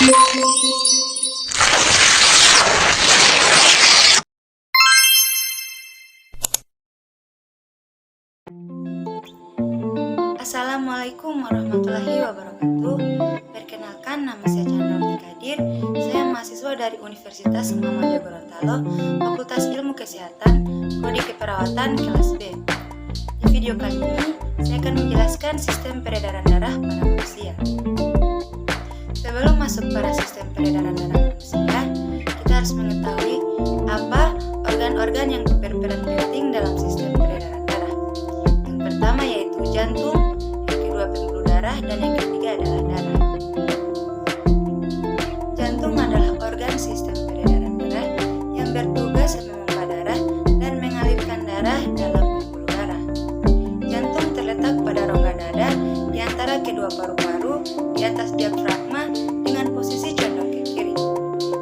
Assalamualaikum warahmatullahi wabarakatuh. Perkenalkan, nama saya Chandra Kadir. Saya mahasiswa dari Universitas Muhammadiyah Gorontalo, Fakultas Ilmu Kesehatan, Prodi Keperawatan kelas B. Di video kali ini, saya akan menjelaskan sistem peredaran darah pada manusia. Sebelum masuk pada sistem peredaran darah manusia, kita harus mengetahui apa organ-organ yang berperan penting dalam sistem peredaran darah. Yang pertama yaitu jantung, pembuluh darah, dan yang ketiga adalah darah. Jantung adalah organ sistem peredaran darah yang bertugas memompa darah dan mengalirkan darah dalam pembuluh darah. Jantung terletak pada rongga dada di antara kedua paru-paru di atas diafragma dengan posisi condong ke kiri.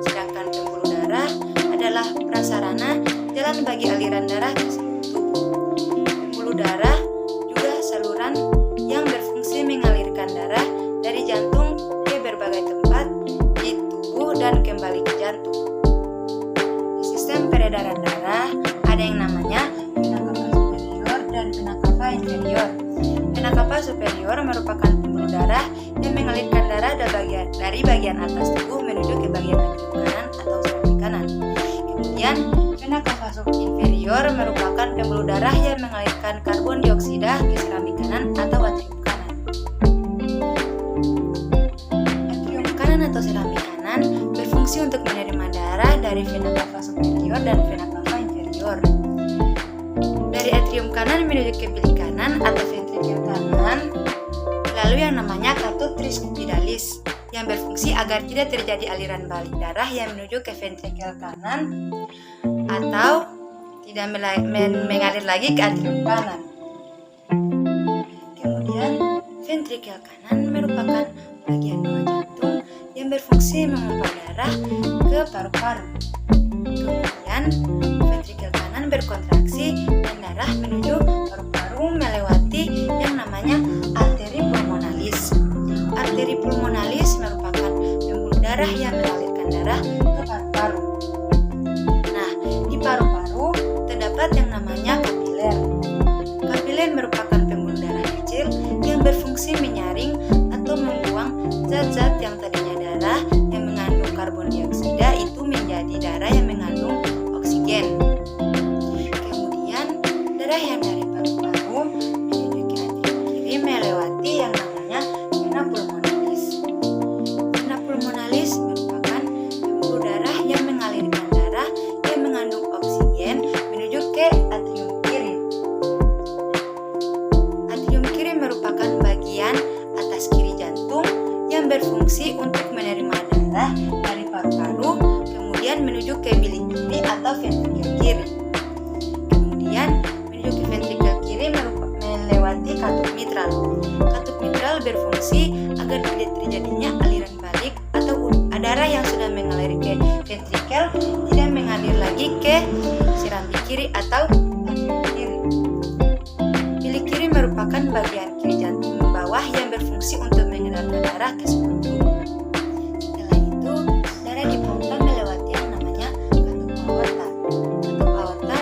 Sedangkan pembuluh darah adalah prasarana jalan bagi aliran darah ke seluruh tubuh. Pembuluh darah juga saluran yang berfungsi mengalirkan darah dari jantung ke berbagai tempat di tubuh dan kembali ke jantung. Di sistem peredaran darah ada yang namanya vena cava superior dan vena cava inferior. Vena cava superior merupakan pembuluh darah yang mengalirkan darah dari bagian atas tubuh menuju ke bagian atrium kanan atau serambi kanan. Kemudian vena cava inferior merupakan pembuluh darah yang mengalirkan karbon dioksida ke serambi kanan atau atrium kanan. Atrium kanan atau serambi kanan berfungsi untuk menerima darah dari vena cava superior dan vena cava inferior. Dari atrium kanan menuju ke bilik kanan atau ventrikel kanan, lalu yang namanya katut tricuspidalis yang berfungsi agar tidak terjadi aliran balik darah yang menuju ke ventrikel kanan atau tidak mengalir lagi ke atrium kanan. Kemudian ventrikel kanan merupakan bagian bawah jantung yang berfungsi memompa darah ke paru-paru. Kemudian ventrikel kanan berkontraksi dan darah menuju paru-paru melewati yang namanya arteri pulmonalis. Arteri pulmonalis merupakan pembuluh darah yang mengalirkan darah ke paru-paru. Nah, di paru-paru terdapat yang namanya kapiler. Kapiler merupakan pembuluh darah kecil yang berfungsi menyaring atau membuang zat-zat yang tadinya darah yang mengandung karbon dioksida itu menjadi darah yang mengandung oksigen. Kemudian darah yang dari paru-paru menuju ke atrium kiri melewati yang namanya vena pulmonalis. Vena pulmonalis merupakan pembuluh darah yang mengalirkan darah yang mengandung oksigen menuju ke atrium kiri. Atrium kiri merupakan bagian atas kiri jantung yang berfungsi untuk menerima darah dari paru-paru kemudian menuju ke bilik kiri atau ventrikel kiri. Kemudian menuju ke ventrikel kiri melewati katup mitral. Katup mitral berfungsi agar tidak terjadinya aliran balik atau darah yang sudah mengalir ke ventrikel tidak mengalir lagi ke serambi kiri atau atrium kiri. Bilik kiri merupakan bagian kiri jantung bawah yang berfungsi untuk mengedarkan darah ke seluruh tubuh. Setelah itu, darah dipompa melewati yang namanya katup aorta. Katup aorta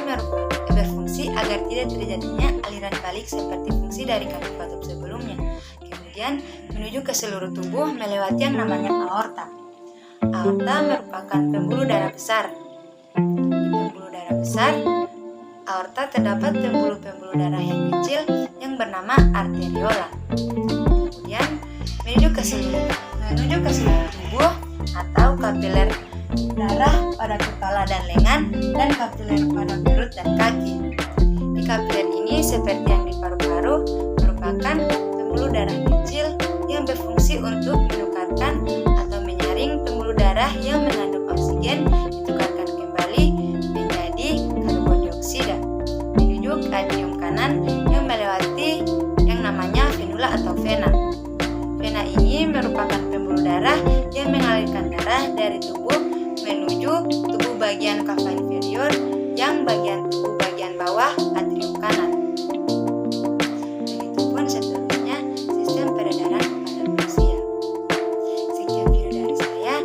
berfungsi agar tidak terjadinya aliran balik seperti fungsi dari katup-katup sebelumnya. Kemudian menuju ke seluruh tubuh melewati yang namanya aorta. Aorta merupakan pembuluh darah besar. Di pembuluh darah besar, aorta terdapat pembuluh-pembuluh darah yang kecil yang bernama arteriola. Kemudian menuju ke seluruh tubuh atau kapiler darah pada kepala dan lengan dan kapiler pada perut dan kaki. Di kapiler ini seperti yang di paru-paru merupakan pembuluh darah kecil yang berfungsi untuk menukarkan atau menyaring pembuluh darah yang mengandung oksigen ditukarkan kembali menjadi karbon dioksida menuju ke atrium kanan yang melewati yang namanya venula atau vena. Vena ini merupakan pembuluh darah yang mengalirkan darah dari tubuh menuju tubuh bagian cava inferior yang bagian tubuh bagian bawah atrium kanan. Begitupun seterusnya sistem peredaran pada manusia. Sekian video dari saya.